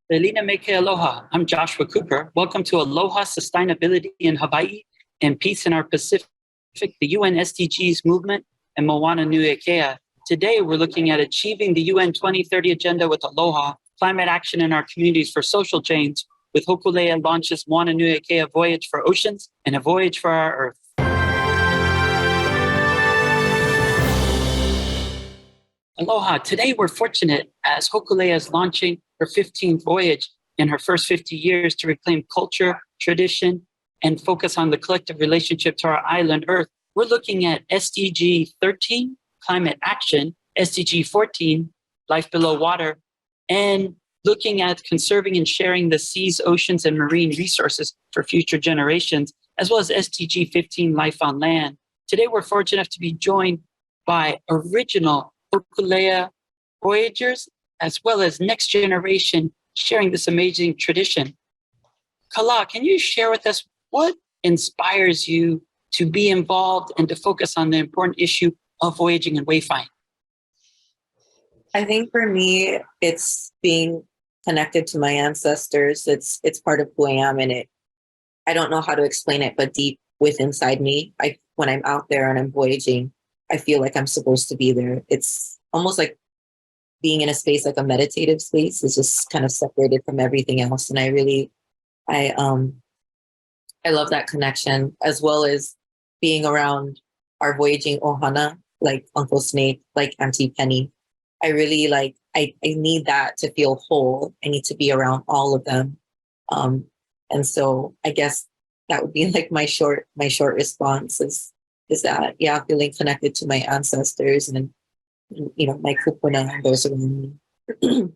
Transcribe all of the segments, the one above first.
Leilina me ke aloha. I'm Joshua Cooper. Welcome to Aloha, SustAINAbility in Hawaii, and Peace in our Pacific, the UN SDGs movement, and Moananuiākea. Today, we're looking at achieving the UN 2030 agenda with Aloha, climate action in our communities for social change, with Hōkūleʻa launches Moananuiākea Voyage for Oceans and a Voyage for our Earth. Aloha, today we're fortunate as Hōkūleʻa is launching her 15th voyage in her first 50 years to reclaim culture, tradition, and focus on the collective relationship to our island Earth. We're looking at SDG 13, climate action, SDG 14, life below water, and looking at conserving and sharing the seas, oceans, and marine resources for future generations, as well as SDG 15, life on land. Today we're fortunate enough to be joined by original Hōkūleʻa voyagers, as well as next generation sharing this amazing tradition. Kalā, can you share with us what inspires you to be involved and to focus on the important issue of voyaging and wayfinding? I think for me, it's being connected to my ancestors. It's part of who I am, and I don't know how to explain it, but deep within inside me, when I'm out there and I'm voyaging, I feel like I'm supposed to be there. It's almost like being in a space, like a meditative space, is just kind of separated from everything else. And I love that connection, as well as being around our voyaging ohana, like Uncle Snake, like Auntie Penny. I really I need that to feel whole. I need to be around all of them. And so I guess that would be like my short response is that, yeah, feeling connected to my ancestors and, my kupuna and those around me.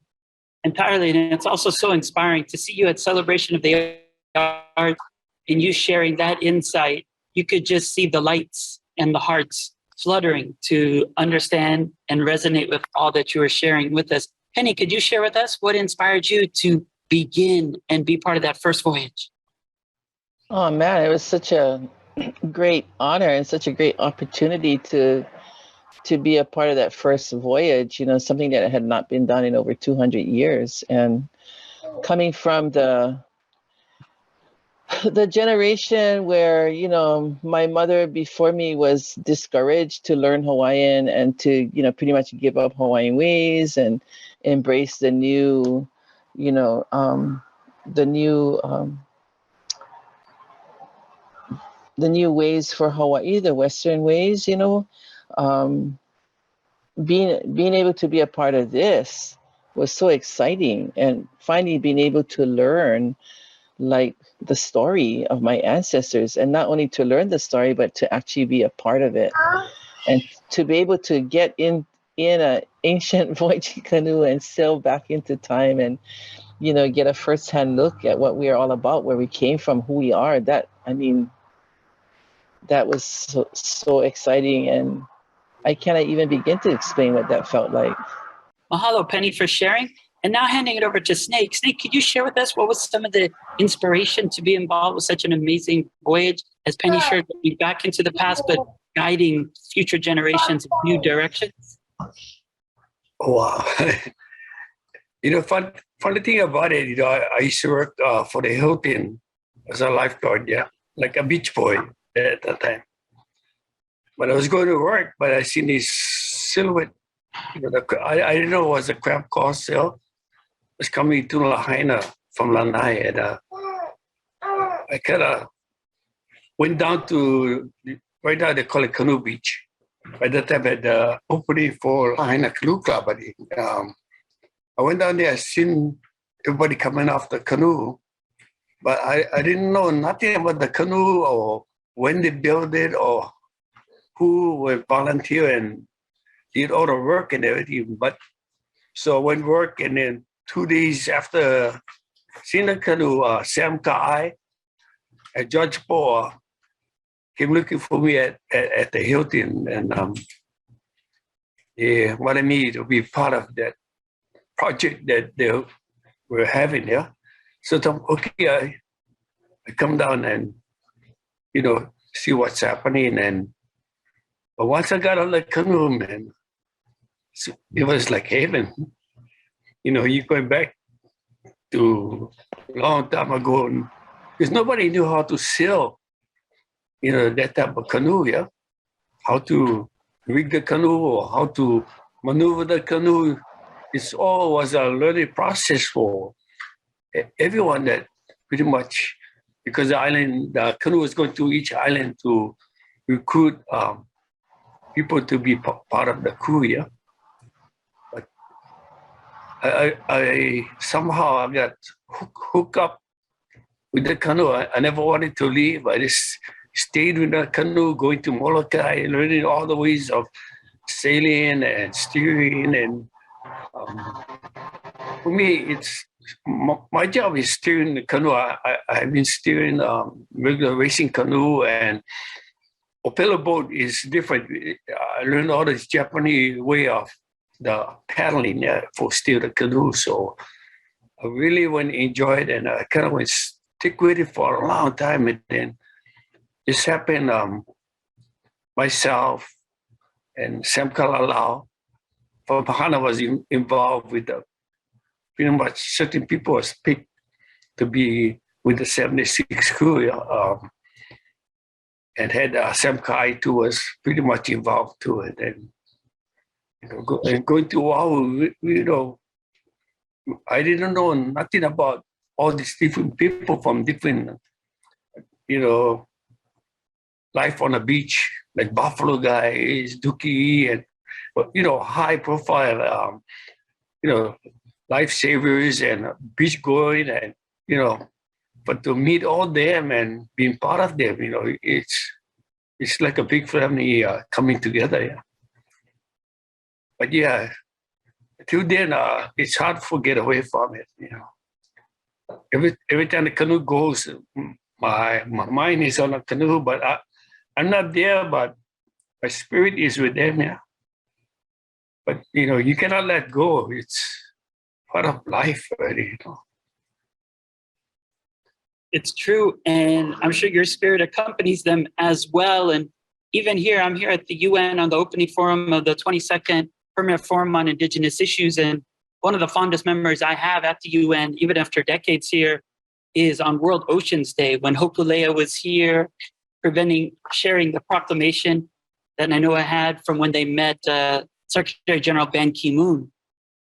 Entirely. And it's also so inspiring to see you at Celebration of the Arts and you sharing that insight. You could just see the lights and the hearts fluttering to understand and resonate with all that you were sharing with us. Penny, could you share with us what inspired you to begin and be part of that first voyage? Oh man, it was such a great honor and such a great opportunity to be a part of that first voyage, something that had not been done in over 200 years. And coming from the generation where, my mother before me was discouraged to learn Hawaiian and to, pretty much give up Hawaiian ways and embrace the new, the new ways for Hawaii, the Western ways, being able to be a part of this was so exciting. And finally being able to learn the story of my ancestors, and not only to learn the story, but to actually be a part of it. And to be able to get in an ancient voyaging canoe and sail back into time and, get a firsthand look at what we are all about, where we came from, who we are. That was so exciting, and I cannot even begin to explain what that felt like. Mahalo, Penny, for sharing. And now handing it over to Snake. Snake, could you share with us what was some of the inspiration to be involved with such an amazing voyage? As Penny shared, going back into the past, but guiding future generations in new directions? Wow. Funny thing about it, I used to work for the Hilton as a lifeguard, yeah, like a beach boy at that time. But I was going to work, but I seen this silhouette. I didn't know it was a crab car sail. It was coming to Lahaina from Lanai, and I kind of went down to right now they call it Canoe Beach. By that time, I had the opening for Lahaina Canoe Club. I went down there, I seen everybody coming off the canoe, but I didn't know nothing about the canoe or when they built it or who would volunteer and did all the work and everything. But so I went work, and then 2 days after seeing the canoe, Sam Ka'ai and Judge Paul came looking for me at the Hilton, and they wanted me to be part of that project that they were having there. So I thought, okay, I come down and see what's happening. But once I got on the canoe, man, it was like heaven. You're going back to a long time ago, because nobody knew how to sail, that type of canoe, yeah? How to rig the canoe or how to maneuver the canoe. It's all was a learning process for everyone that pretty much, because the canoe was going to each island to recruit people to be part of the crew, yeah? But I somehow I got hooked up with the canoe. I never wanted to leave. I just stayed with the canoe, going to Molokai, learning all the ways of sailing and steering. And for me, it's my job is steering the canoe. I've been steering regular racing canoe, and Opela boat is different. I learned all this Japanese way of the paddling for steer the canoe. So I really enjoyed it, and I kind of went stick with it for a long time. And then this happened, myself and Sam Kalā from Pahana was involved with pretty much certain people was picked to be with the 76 crew, and had Sam Kai too was pretty much involved to it. And going to Oahu, I didn't know nothing about all these different people from different, life on the beach, like Buffalo guys, Dookie, and high profile, lifesavers and beach going, and but to meet all them and being part of them, it's like a big family coming together. Yeah. But yeah, till then, it's hard to get away from it. Every time the canoe goes, my mind is on a canoe, but I'm not there. But my spirit is with them. Yeah. But you cannot let go. It's part of life, already. It's true. And I'm sure your spirit accompanies them as well. And even here, I'm here at the UN on the opening forum of the 22nd Permanent Forum on Indigenous Issues. And one of the fondest memories I have at the UN, even after decades here, is on World Oceans Day when Hōkūleʻa was here, sharing the proclamation that I know I had from when they met Secretary General Ban Ki-moon.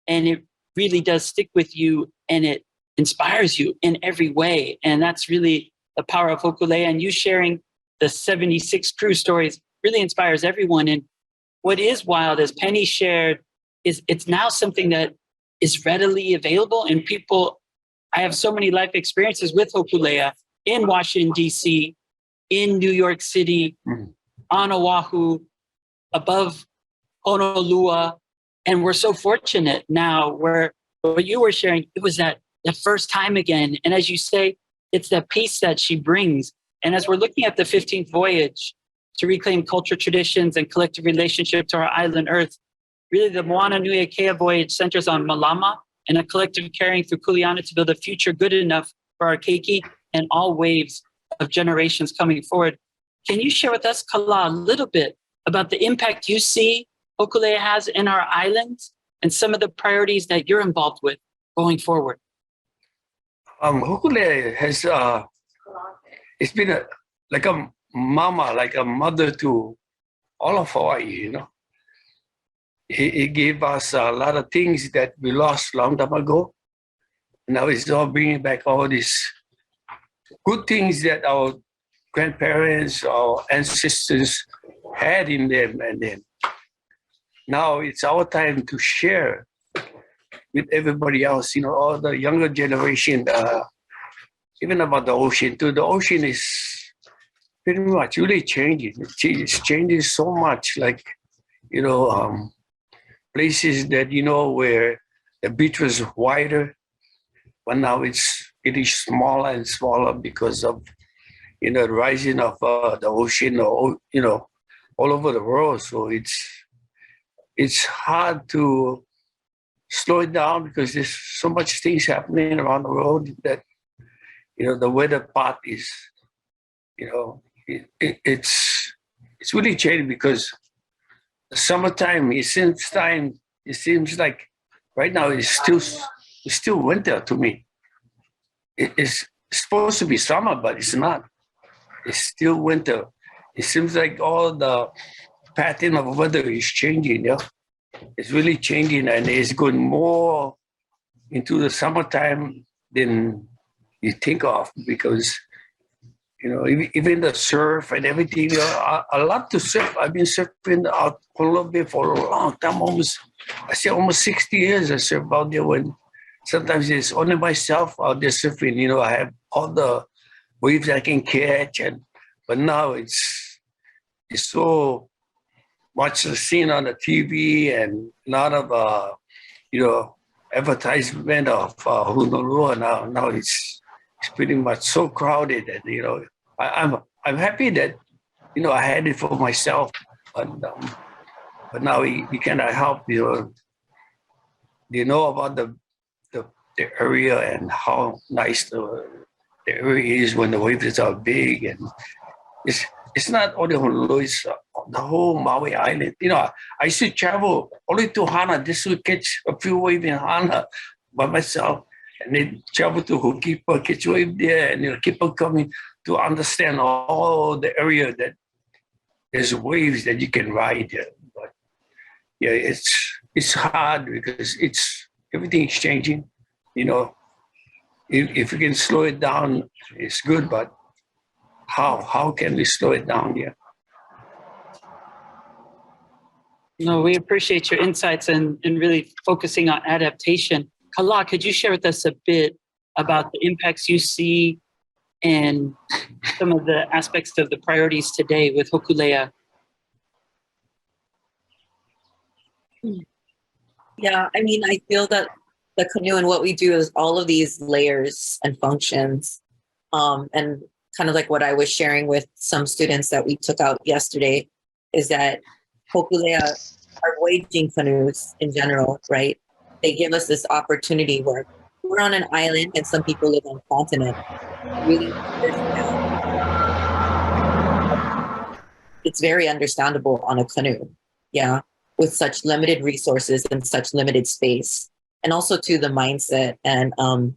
And it really does stick with you, and it inspires you in every way. And that's really the power of Hōkūleʻa. And you sharing the 76 crew stories really inspires everyone. And what is wild, as Penny shared, is it's now something that is readily available. And I have so many life experiences with Hōkūleʻa in Washington, D.C., in New York City, on Oahu, above Honolulu. And we're so fortunate now where what you were sharing, it was that the first time again. And as you say, it's the peace that she brings. And as we're looking at the 15th voyage to reclaim culture, traditions, and collective relationship to our island Earth, really the Moananuiākea voyage centers on mālama and a collective caring through kuleana to build a future good enough for our keiki and all waves of generations coming forward. Can you share with us, Kalā, a little bit about the impact you see Hōkūleʻa has in our islands and some of the priorities that you're involved with going forward? Hōkūleʻa has, it's been like a mama, like a mother to all of Hawaii, It gave us a lot of things that we lost long time ago. Now it's all bringing back all these good things that our grandparents, our ancestors had in them. And then now it's our time to share with everybody else, all the younger generation, even about the ocean too. The ocean is pretty much really changing. It's changing so much, like, places that, where the beach was wider, but now it's getting smaller and smaller because of, the rising of the ocean, all over the world. So it's hard to slow it down because there's so much things happening around the world that, the weather part is, it's really changing because the summertime, it seems like right now it's still winter to me. it's supposed to be summer, but it's not. It's still winter. It seems like all the pattern of weather is changing. Yeah, it's really changing, and it's going more into the summertime than you think of, because even the surf and everything. I love to surf. I've been surfing out Colombia for a long time, almost 60 years. I surf out there when sometimes it's only myself out there surfing. I have all the waves I can catch, but now it's so much seen on the TV and a lot of advertisement of Honolulu now. Now it's pretty much so crowded, and I'm happy that I had it for myself, but now you cannot help about the area and how nice the area is when the waves are big, and it's not only Honolulu, it's the whole Maui Island. I used to travel only to Hana just to catch a few waves in Hana by myself, and then travel to Ho'okipa, catch wave there, and keep on coming to understand all the area that there's waves that you can ride there. But yeah, it's hard because everything is changing. If you can slow it down, it's good, but how can we slow it down? Yeah. No, we appreciate your insights and really focusing on adaptation. Kalā, could you share with us a bit about the impacts you see and some of the aspects of the priorities today with Hōkūleʻa? Yeah, I mean, I feel that the canoe and what we do is all of these layers and functions, and kind of like what I was sharing with some students that we took out yesterday, is that Hōkūleʻa are voyaging canoes in general, right? They give us this opportunity where we're on an island and some people live on a continent. Really understand. It's very understandable on a canoe, yeah, with such limited resources and such limited space, and also to the mindset. And I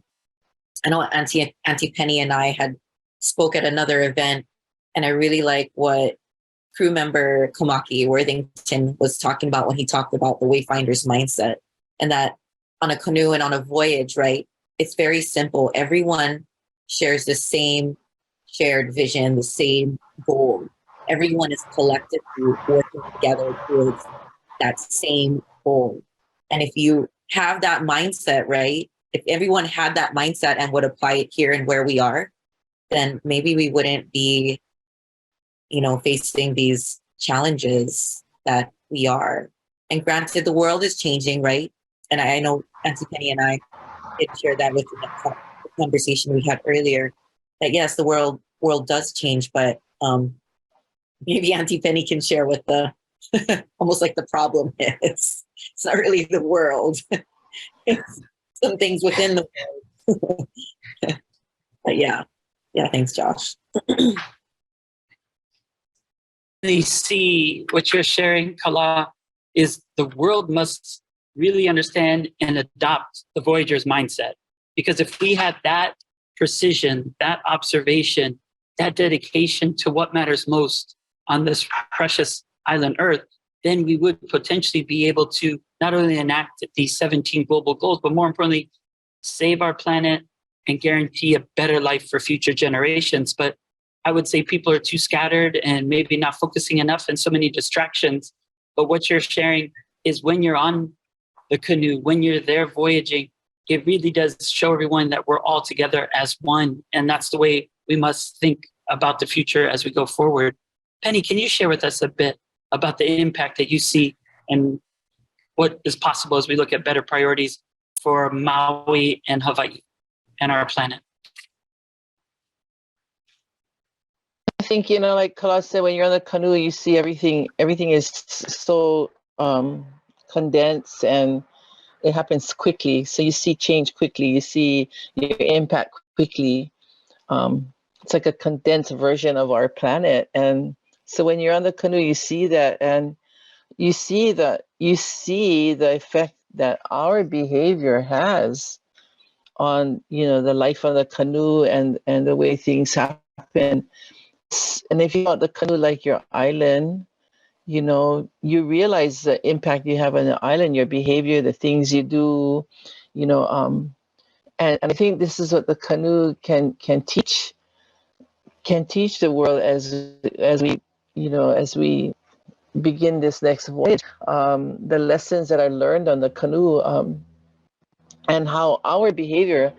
know Auntie Penny and I had spoke at another event, and I really like what crew member Komaki Worthington was talking about when he talked about the wayfinder's mindset, and that on a canoe and on a voyage, right, it's very simple. Everyone shares the same shared vision, the same goal. Everyone is collectively working together towards that same goal. And if you have that mindset, right, if everyone had that mindset and would apply it here and where we are, then maybe we wouldn't be, facing these challenges that we are. And granted, the world is changing, right? And I know Auntie Penny and I did share that with the conversation we had earlier, that yes, the world does change, but maybe Auntie Penny can share what the almost like the problem is. It's not really the world. It's some things within the world. But yeah, thanks, Josh. You see what you're sharing, Kalā, is the world must really understand and adopt the Voyager's mindset. Because if we had that precision, that observation, that dedication to what matters most on this precious island Earth, then we would potentially be able to not only enact these 17 global goals, but more importantly, save our planet and guarantee a better life for future generations. But I would say people are too scattered and maybe not focusing enough and so many distractions. But what you're sharing is when you're on the canoe, when you're there voyaging, it really does show everyone that we're all together as one. And that's the way we must think about the future as we go forward. Penny, can you share with us a bit about the impact that you see and what is possible as we look at better priorities for Maui and Hawaii and our planet? I think, like Kalā said, when you're on the canoe, you see everything is so condensed and it happens quickly. So you see change quickly. You see your impact quickly. It's like a condensed version of our planet. And so when you're on the canoe, you see that, and you see the effect that our behavior has on the life on the canoe and the way things happen. And if you got the canoe like your island, you realize the impact you have on the island, your behavior, the things you do, and I think this is what the canoe can teach the world as we begin this next voyage. The lessons that I learned on the canoe, and how our behavior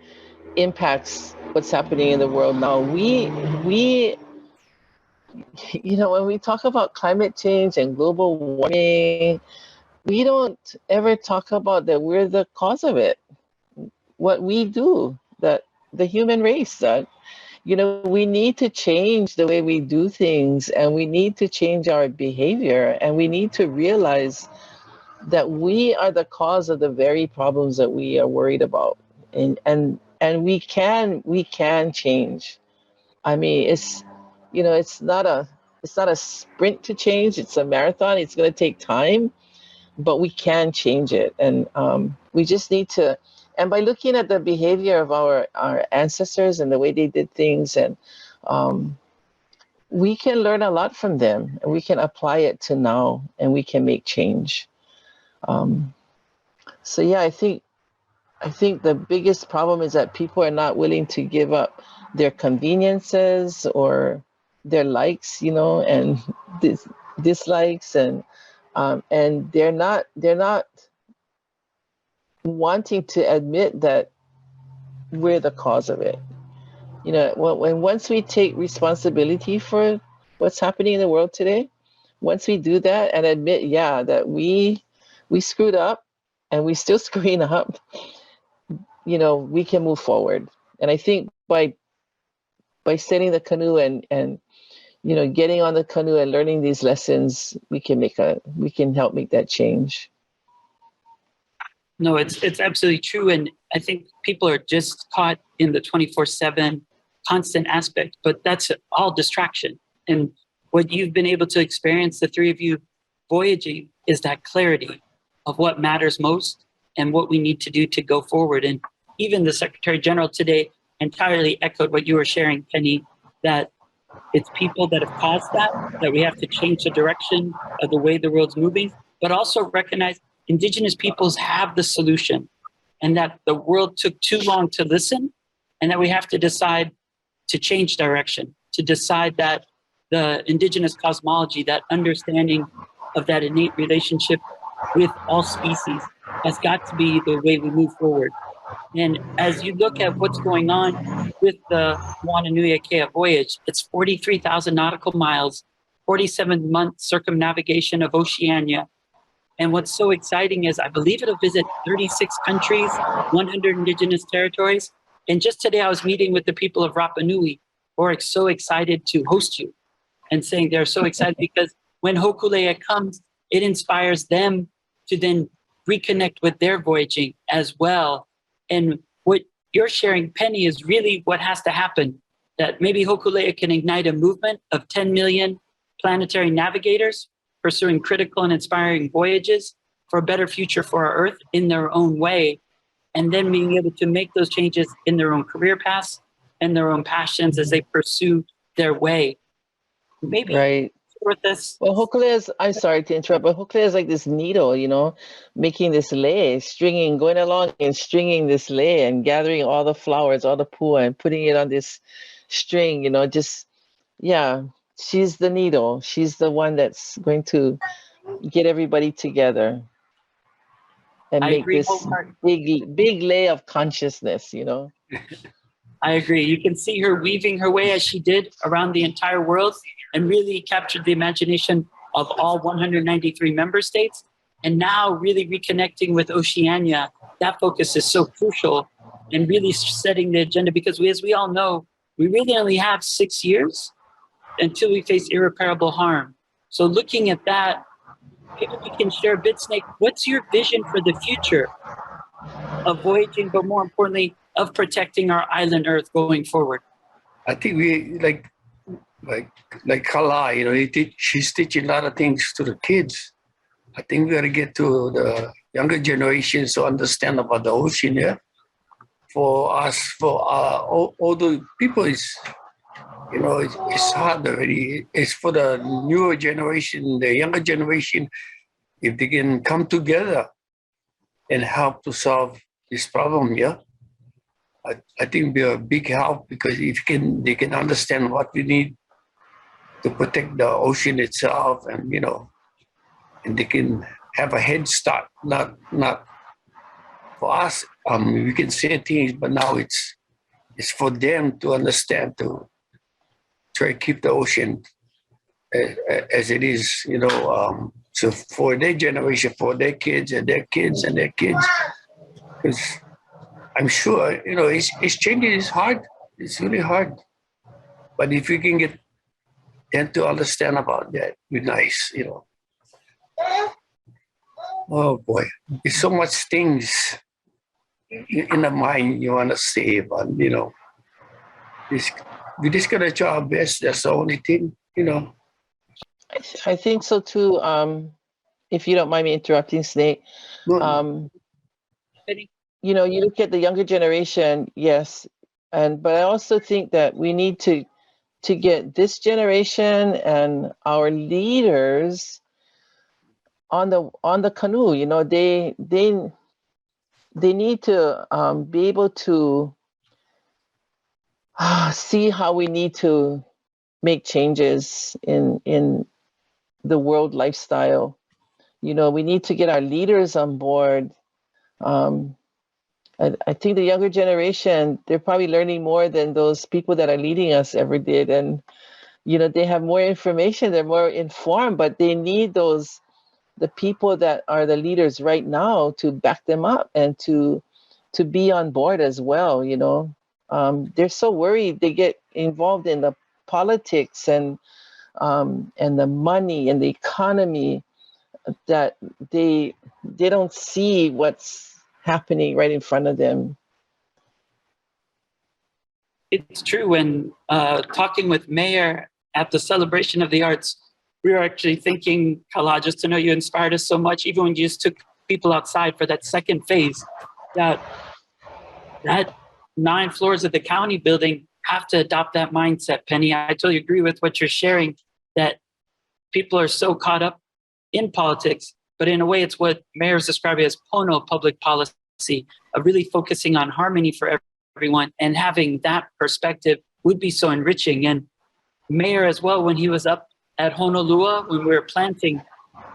impacts what's happening in the world now. We when we talk about climate change and global warming, we don't ever talk about that we're the cause of it. What we do, that the human race, that we need to change the way we do things, and we need to change our behavior, and we need to realize that we are the cause of the very problems that we are worried about, and we can change. I mean, it's not a sprint to change. It's a marathon. It's going to take time, but we can change it, and we just need to. And by looking at the behavior of our ancestors and the way they did things, and we can learn a lot from them, and we can apply it to now, and we can make change. So yeah, I think the biggest problem is that people are not willing to give up their conveniences or their likes, and dislikes, and they're not wanting to admit that we're the cause of it. Once we take responsibility for what's happening in the world today, once we do that and admit, that we screwed up and we still screwing up, we can move forward. And I think by setting the canoe and getting on the canoe and learning these lessons, we can help make that change. No, it's absolutely true. And I think people are just caught in the 24/7 constant aspect, but that's all distraction. And what you've been able to experience, the three of you voyaging, is that clarity of what matters most and what we need to do to go forward. And even the Secretary General today entirely echoed what you were sharing, Penny, that it's people that have caused that we have to change the direction of the way the world's moving, but also recognize Indigenous peoples have the solution, and that the world took too long to listen, and that we have to decide to change direction, to decide that the Indigenous cosmology, that understanding of that innate relationship with all species, has got to be the way we move forward. And as you look at what's going on with the Moananuiākea voyage, it's 43,000 nautical miles, 47-month circumnavigation of Oceania. And what's so exciting is I believe it'll visit 36 countries, 100 indigenous territories. And just today I was meeting with the people of Rapa Nui, who are so excited to host you, and saying they're so excited because when Hōkūleʻa comes, it inspires them to then reconnect with their voyaging as well. And what you're sharing, Penny, is really what has to happen, that maybe Hōkūleʻa can ignite a movement of 10 million planetary navigators pursuing critical and inspiring voyages for a better future for our Earth in their own way, and then being able to make those changes in their own career paths and their own passions as they pursue their way. Maybe right. With this. Well, Hōkūleʻa I'm sorry to interrupt, but Hōkūleʻa is like this needle, making this lei, going along and stringing this lei and gathering all the flowers, all the pua, and putting it on this string, she's the needle. She's the one that's going to get everybody together and make this big lei of consciousness, I agree. You can see her weaving her way as she did around the entire world and really captured the imagination of all 193 member states. And now really reconnecting with Oceania, that focus is so crucial and really setting the agenda, because as we all know, we really only have 6 years until we face irreparable harm. So looking at that, maybe we can share a bit, Snake. What's your vision for the future of voyaging, but more importantly, of protecting our island Earth going forward? I think we like Kalā, she's teaching a lot of things to the kids. I think we got to get to the younger generations to understand about the ocean, for us, for older people, it's hard already. It's for the newer generation, the younger generation, if they can come together and help to solve this problem, yeah. I think be a big help, because if they can understand what we need to protect the ocean itself, and and they can have a head start. Not for us. We can say things, but now it's for them to understand, to try to keep the ocean as it is. So for their generation, for their kids and their kids and their kids, because I'm sure it's changing. It's hard. It's really hard. But if we can get them to understand about that, it'd be nice. Oh boy, there's so much things in the mind you want to say, but we just gotta try our best. That's the only thing. I think so too. If you don't mind me interrupting, Snake. You look at the younger generation, yes, but I also think that we need to get this generation and our leaders on the canoe. They need to be able to see how we need to make changes in the world lifestyle. We need to get our leaders on board. I think the younger generation, they're probably learning more than those people that are leading us ever did. And, they have more information, they're more informed, but they need the people that are the leaders right now to back them up and to be on board as well. They're so worried, they get involved in the politics and the money and the economy, that they don't see what's happening right in front of them. It's true. When talking with Mayor at the Celebration of the Arts, we were actually thinking, Kalā, just to know you inspired us so much, even when you just took people outside for that second phase, that 9 floors of the county building have to adopt that mindset, Penny. I totally agree with what you're sharing, that people are so caught up in politics, but in a way it's what mayors describe as pono, public policy, of really focusing on harmony for everyone, and having that perspective would be so enriching. And Mayor as well, when he was up at Honolua, when we were planting,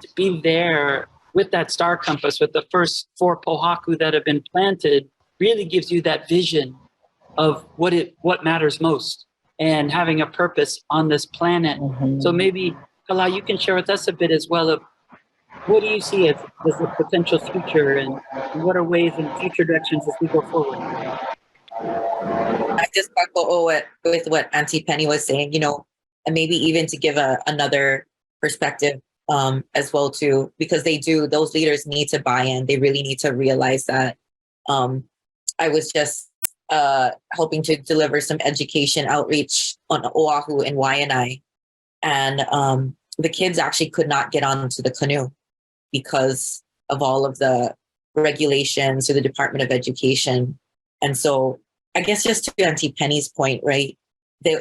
to be there with that star compass, with the first 4 pohaku that have been planted, really gives you that vision of what matters most, and having a purpose on this planet. Mm-hmm. So maybe, Kalā, you can share with us a bit as well of what do you see as a potential future, and what are ways and future directions as we go forward? I just echo with what Auntie Penny was saying, and maybe even to give another perspective as well too, because those leaders need to buy in. They really need to realize that. I was just helping to deliver some education outreach on Oahu and Waianae, and the kids actually could not get onto the canoe because of all of the regulations through the Department of Education. And so I guess just to Auntie Penny's point, right?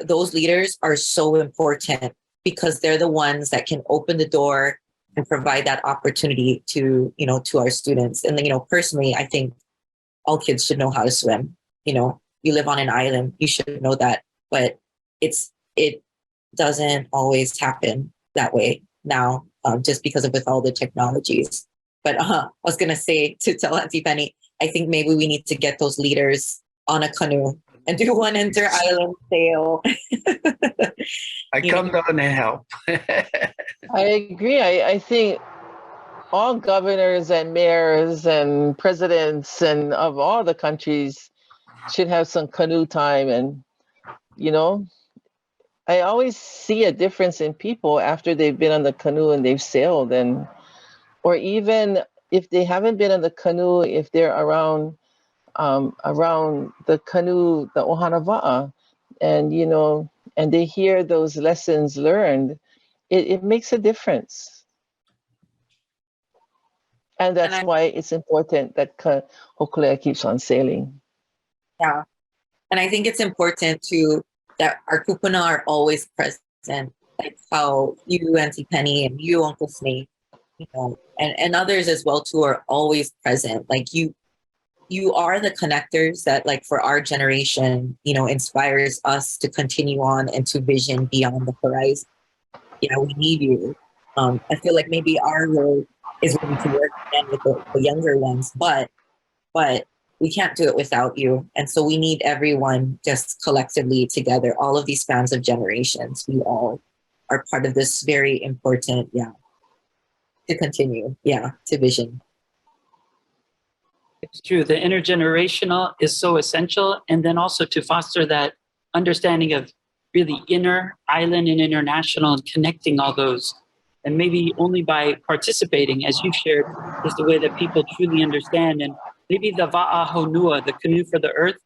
Those leaders are so important, because they're the ones that can open the door and provide that opportunity to our students. And personally, I think all kids should know how to swim. You live on an island, you should know that. But it doesn't always happen that way now, just because with all the technologies. But I was gonna say, to tell Auntie Penny, I think maybe we need to get those leaders on a canoe and do one inter-island sail. I come down and help. I agree. I think all governors and mayors and presidents and of all the countries should have some canoe time. And, I always see a difference in people after they've been on the canoe and they've sailed, or even if they haven't been on the canoe, if they're around the canoe, the ohana wa'a, and and they hear those lessons learned, it makes a difference. And that's why it's important that Hōkūleʻa keeps on sailing. Yeah. And I think it's important to that our kupuna are always present, like how you, Auntie Penny, and you, Uncle Snake, you know, and others as well too are always present. Like you are the connectors that, like, for our generation, you know, inspires us to continue on and to vision beyond the horizon. Yeah, we need you. I feel like maybe our role is really to work again with the younger ones, but we can't do it without you. And so we need everyone just collectively together, all of these spans of generations. We all are part of this very important, to continue, to vision. It's true. The intergenerational is so essential. And then also to foster that understanding of really inner, island, and international, and connecting all those. And maybe only by participating, as you shared, is the way that people truly understand. And maybe the Va'a Honua, the canoe for the earth,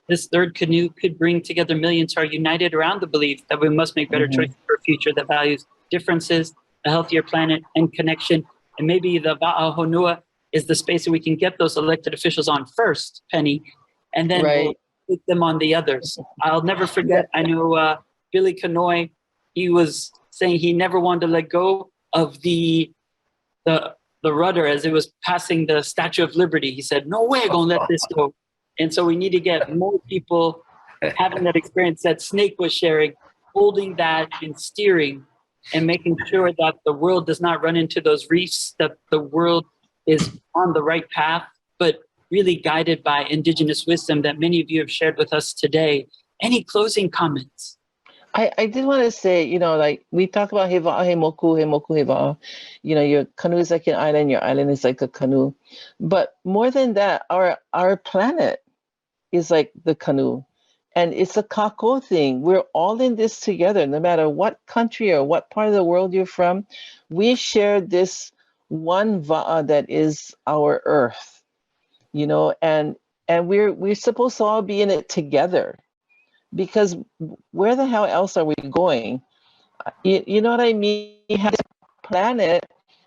this third canoe could bring together millions who are united around the belief that we must make better choices for a future that values differences, a healthier planet, and connection. And maybe the Va'a Honua is the space that we can get those elected officials on first, Penny, and then we'll put them on the others. I'll never forget, I know Billy Kanoy, he was saying he never wanted to let go of the rudder as it was passing the Statue of Liberty. He said, no way I'm gonna let this go. And so we need to get more people having that experience that Snake was sharing, holding that and steering and making sure that the world does not run into those reefs, that the world is on the right path, but really guided by indigenous wisdom that many of you have shared with us today. Any closing comments? I did want to say, you know, like we talk about heva'a, hemoku, heva'a. You know, your canoe is like an island, your island is like a canoe. But more than that, our planet is like the canoe. And it's a kako thing. We're all in this together, no matter what country or what part of the world you're from. We share this one va'a that is our earth, you know, and we're supposed to all be in it together, because where the hell else are we going? You know what I mean? We have this planet.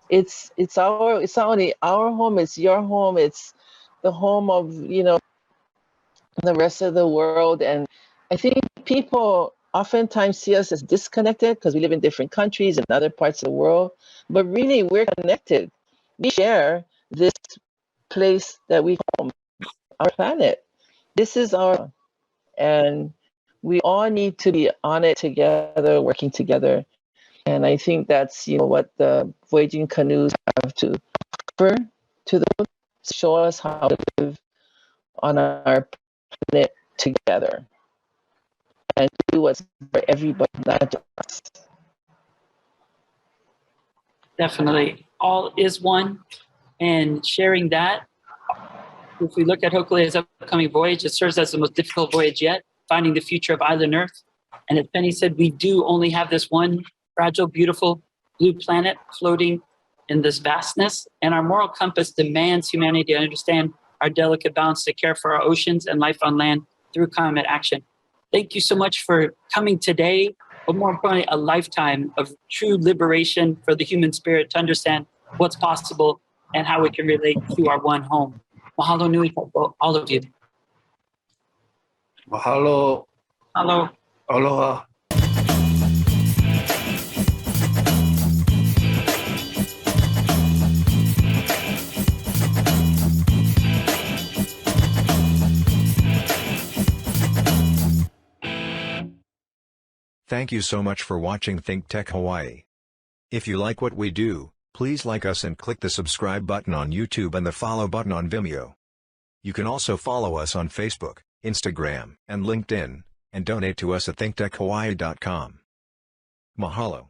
It's not only our home, it's your home, it's the home of, you know, the rest of the world. And I think people oftentimes see us as disconnected because we live in different countries and other parts of the world, but really we're connected. We share this place that we call our planet. This is our, and we all need to be on it together, working together. And I think that's, you know, what the voyaging canoes have to offer to the world, show us how to live on our planet together and do what's for everybody, not just us. Definitely. All is one. And sharing that, if we look at Hōkūleʻa's upcoming voyage, it serves as the most difficult voyage yet, finding the future of island Earth. And as Penny said, we do only have this one fragile, beautiful blue planet floating in this vastness. And our moral compass demands humanity to understand our delicate balance to care for our oceans and life on land through climate action. Thank you so much for coming today, but more importantly, a lifetime of true liberation for the human spirit to understand what's possible and how we can relate to our one home. Mahalo nui for all of you. Mahalo. Hello. Aloha. Thank you so much for watching ThinkTech Hawaii. If you like what we do, please like us and click the subscribe button on YouTube and the follow button on Vimeo. You can also follow us on Facebook, Instagram, and LinkedIn, and donate to us at thinktechhawaii.com. Mahalo.